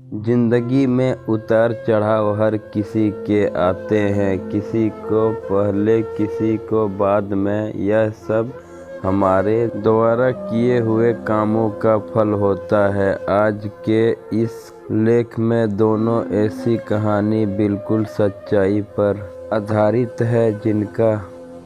जिंदगी में उतार चढ़ाव हर किसी के आते हैं, किसी को पहले किसी को बाद में। यह सब हमारे द्वारा किए हुए कामों का फल होता है। आज के इस लेख में दोनों ऐसी कहानी बिल्कुल सच्चाई पर आधारित है, जिनका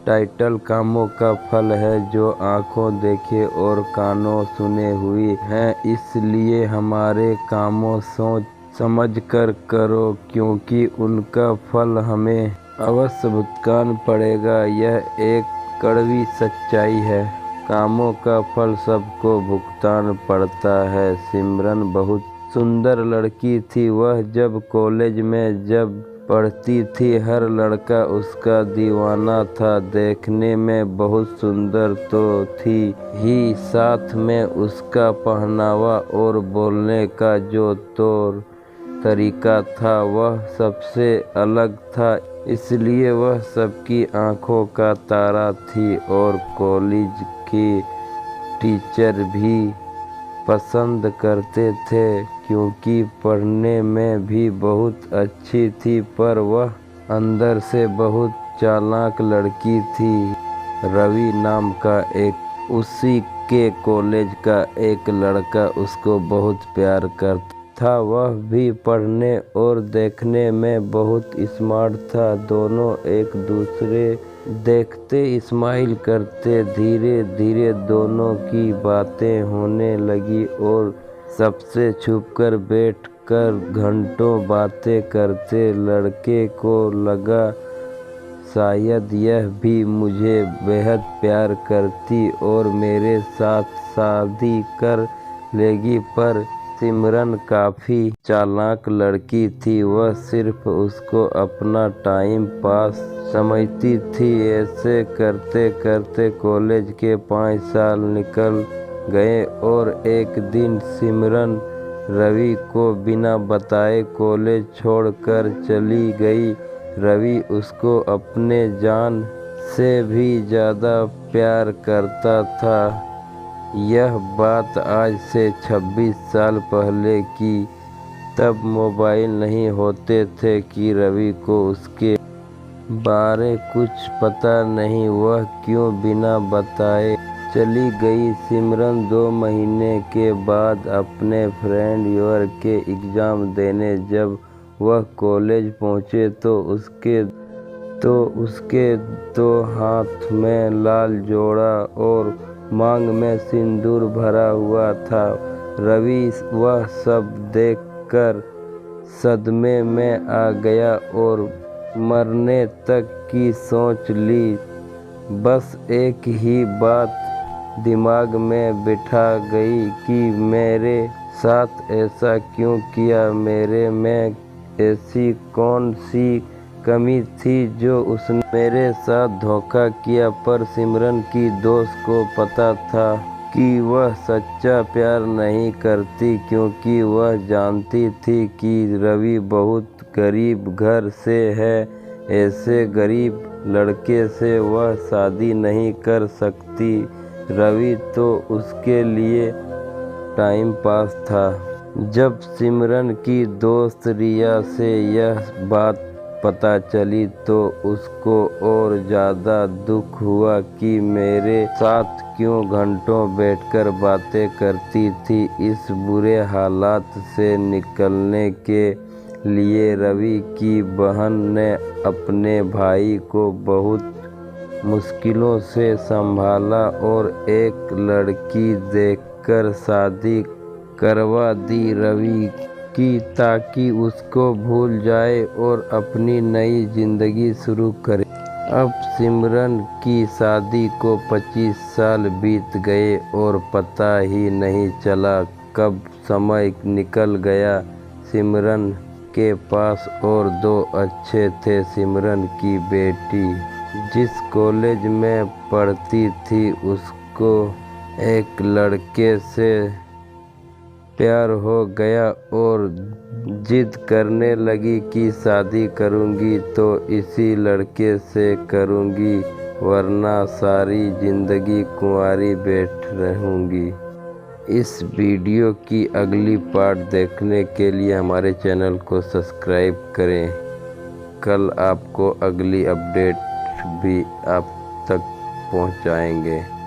टाइटल कामों का फल है, जो आंखों देखे और कानों सुने हुई हैं। इसलिए हमारे कामों सोच समझ कर करो, क्योंकि उनका फल हमें अवश्य भुगतान पड़ेगा। यह एक कड़वी सच्चाई है। कामों का फल सबको भुगतान पड़ता है। सिमरन बहुत सुंदर लड़की थी। वह जब कॉलेज में पढ़ती थी, हर लड़का उसका दीवाना था। देखने में बहुत सुंदर तो थी ही, साथ में उसका पहनावा और बोलने का जो तौर तरीका था, वह सबसे अलग था। इसलिए वह सबकी आंखों का तारा थी और कॉलेज की टीचर भी पसंद करते थे, क्योंकि पढ़ने में भी बहुत अच्छी थी। पर वह अंदर से बहुत चालाक लड़की थी। रवि नाम का उसी के कॉलेज का एक लड़का उसको बहुत प्यार करता था। वह भी पढ़ने और देखने में बहुत स्मार्ट था। दोनों एक दूसरे देखते स्माइल करते। धीरे धीरे दोनों की बातें होने लगी और सबसे छुपकर बैठकर घंटों बातें करते। लड़के को लगा शायद यह भी मुझे बेहद प्यार करती और मेरे साथ शादी कर लेगी। पर सिमरन काफ़ी चालाक लड़की थी। वह सिर्फ उसको अपना टाइम पास समझती थी। ऐसे करते करते कॉलेज के 5 साल निकल गए और एक दिन सिमरन रवि को बिना बताए कॉलेज छोड़कर चली गई। रवि उसको अपने जान से भी ज़्यादा प्यार करता था। यह बात आज से 26 साल पहले की। तब मोबाइल नहीं होते थे कि रवि को उसके बारे कुछ पता नहीं। वह क्यों बिना बताए चली गई। सिमरन 2 महीने के बाद अपने फ्रेंड ईयर के एग्ज़ाम देने जब वह कॉलेज पहुँचे तो उसके 2 हाथ में लाल जोड़ा और मांग में सिंदूर भरा हुआ था। रवि वह सब देखकर सदमे में आ गया और मरने तक की सोच ली। बस एक ही बात दिमाग में बिठा गई कि मेरे साथ ऐसा क्यों किया। मेरे में ऐसी कौन सी कमी थी जो उसने मेरे साथ धोखा किया। पर सिमरन की दोस्त को पता था कि वह सच्चा प्यार नहीं करती, क्योंकि वह जानती थी कि रवि बहुत गरीब घर से है। ऐसे गरीब लड़के से वह शादी नहीं कर सकती। रवि तो उसके लिए टाइम पास था। जब सिमरन की दोस्त रिया से यह बात पता चली तो उसको और ज़्यादा दुख हुआ कि मेरे साथ क्यों घंटों बैठकर बातें करती थी। इस बुरे हालात से निकलने के लिए रवि की बहन ने अपने भाई को बहुत मुश्किलों से संभाला और एक लड़की देखकर शादी करवा दी रवि की, ताकि उसको भूल जाए और अपनी नई जिंदगी शुरू करे। अब सिमरन की शादी को 25 साल बीत गए और पता ही नहीं चला कब समय निकल गया। सिमरन के पास और 2 अच्छे थे। सिमरन की बेटी जिस कॉलेज में पढ़ती थी, उसको एक लड़के से प्यार हो गया और जिद करने लगी कि शादी करूंगी तो इसी लड़के से करूंगी, वरना सारी जिंदगी कुंवारी बैठ रहूंगी। इस वीडियो की अगली पार्ट देखने के लिए हमारे चैनल को सब्सक्राइब करें। कल आपको अगली अपडेट भी आप तक पहुंचाएंगे।